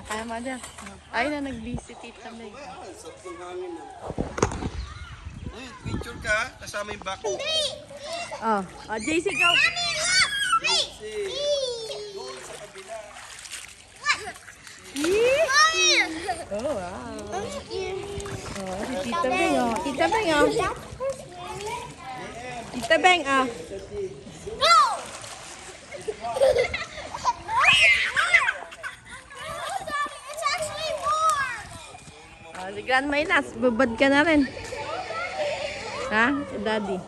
Kaya mother. Ay na nag-busy tita Meg. Saktong hangin na. Uy, picture ka kasama yung bako. Oh, JC go. JC. Doon sa kabila. Oh, wow. Oh, si Tita Beng, oh. Tita Beng, oh. Tita Beng, oh. Oh, si Grandma Inas, babad ka na rin. Ha? Si Daddy.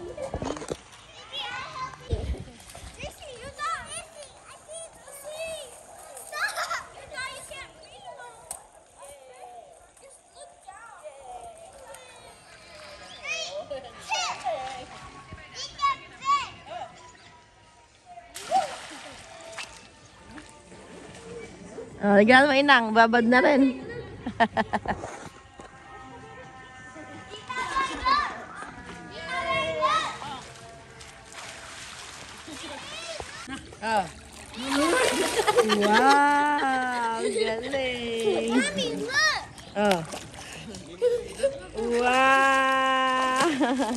Oh, Grandma Inang, babad na rin. Oh. Wow, galing. Mommy, look. Oh. Wow.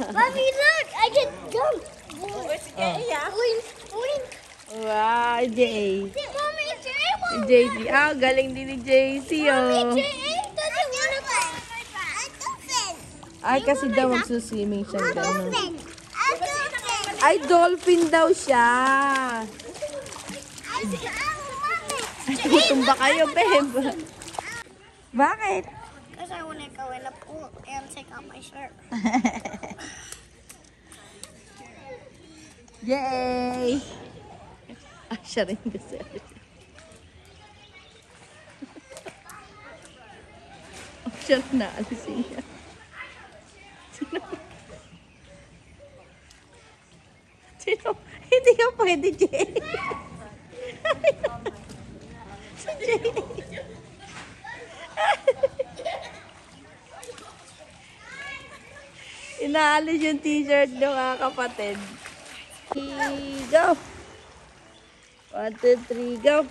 Mommy, look. I can jump. Blink, blink. Wow, Jay. Mommy, Jay won't. JC. Ah, galing din ni JC, oh. Mommy, Jay doesn't want to go. A dolphin. Ay, kasi daw magsuswimming siya. A Gano'n. dolphin. A dolphin. Ay, dolphin daw siya. Gutom ba kayo, babe? Bakit? Because I want to go in the pool and take off my shirt. Yay! Ah, siya rin kasi. Siya rin naalisin niya. Sino? Hindi ka pwede, Jay. Si Jay. Inaalis yung t-shirt ng mga kapatid. Go! 1, 2, 3, go!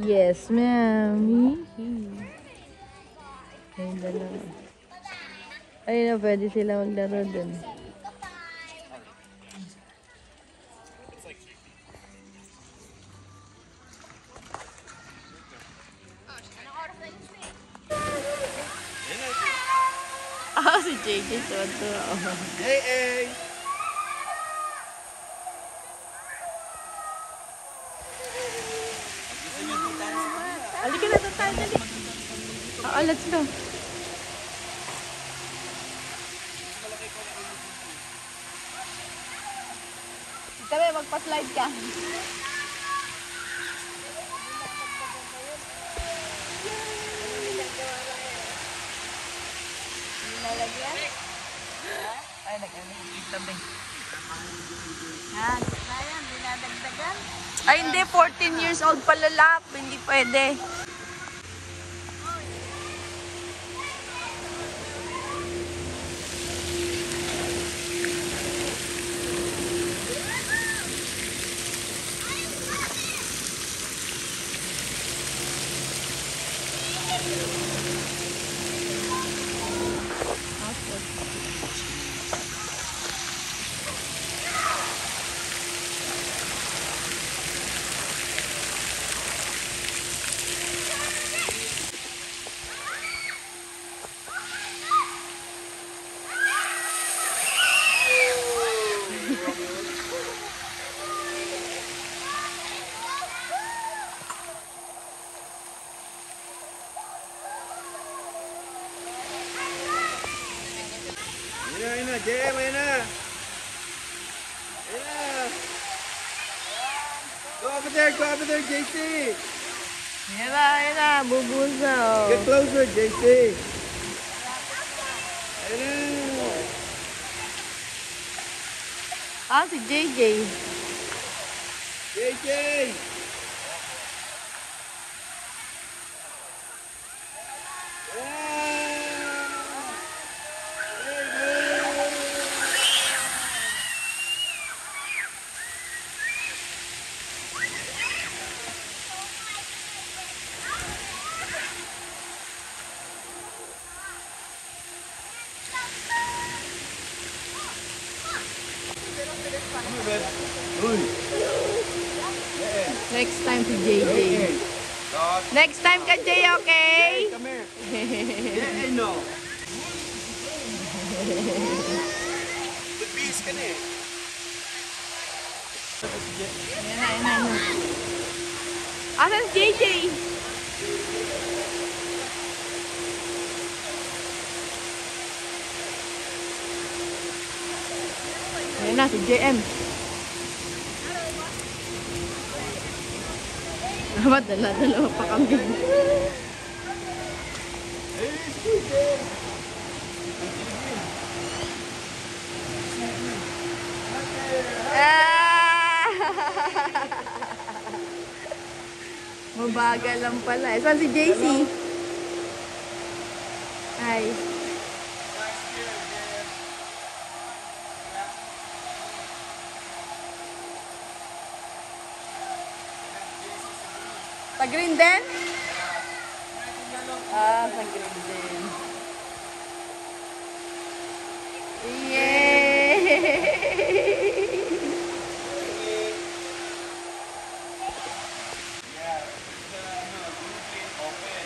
Yes, ma'am. Ayun, dalawa. Ayun na, pwede sila maglaro dun. Ah, si JJ tuwa-tuwa. Hey, hey. Halika na doon tayo, dali. Oo, let's go. Tara, magpa-slide ka. Nalagyan? Ay, nag-tabi. Ha? Ayan, dinadagdagan? Ay, hindi. 14 years old pala lap. Hindi pwede. Ayun na, JM, ayun na. Ayun na. Go over there, JC. Yan na. Bubusa, oh. Get closer, JC. Ayun na. Ah, si JJ. JJ. Next time si JJ. God. Next time ka, Jay, okay? Come here. Yeah and no. Magbihis ka na eh. Ayan. Asan si JJ? Ayan na, si JM. Dapat dala-dalawa pa kami. Ah! Mabagal lang pala. Saan si JC? Hi. Pag-green din? Pag-green din. Yay!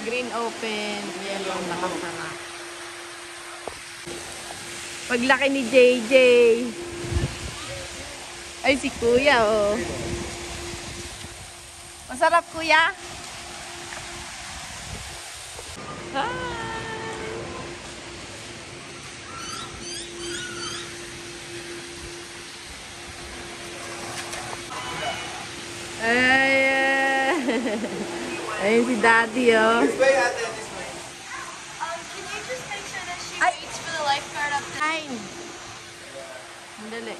Green open, yellow nakasara. Paglaki ni JJ. Ay, si Kuya, oh. Masarap, Kuya? Ayun si Daddy, oh. This way, ate. This way. Can you just make sure that she waits for the lifeguard up there? Ay. Dali.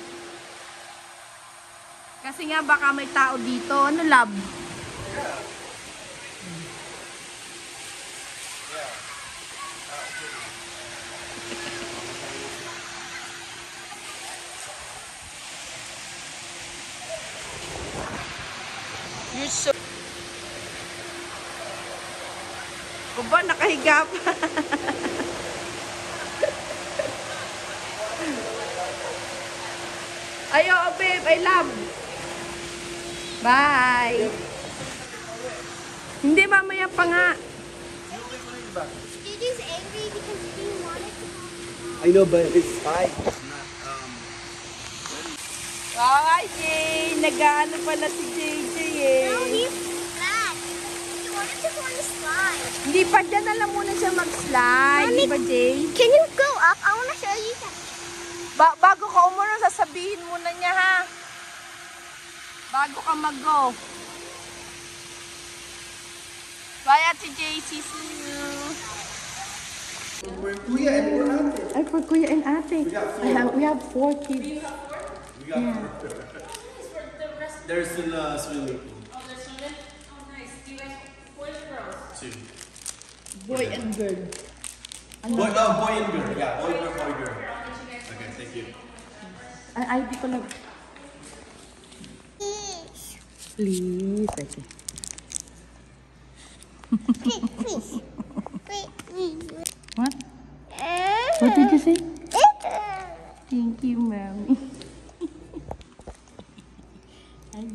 Kasi nga baka may tao dito. Ano, love? You're so... Aba, nakahiga pa. Ayo, babe. I love. Bye. Hindi, mamaya pa nga. Dude's angry because he wanted to. I know, but it's fine. It's not, Ay, Jay. Nag-ano pala si JJ eh. No, he's mad. He wanted to go on the slide. Hindi pa dyan, alam muna siya mag-slide. Di ba, Jay? Can you go up? I want to show you something. Bago ka umuro, sasabihin muna niya, ha? Bago ka mag-go. Bye, Ate JC. See you. we're Kuya and we're ate. Ay, for Kuya and Ate. We have 4 kids. We got There's still swimming pool. Oh, there's swimming? Oh, nice. Do you guys, boys or girls? Two. Boy and girl. Boy and girl. Yeah, boy girl. Okay, thank you. Ay, di ko lang. Please. Okay. Please. Wait, please. What? What did you say? Thank you, Mommy. Hi.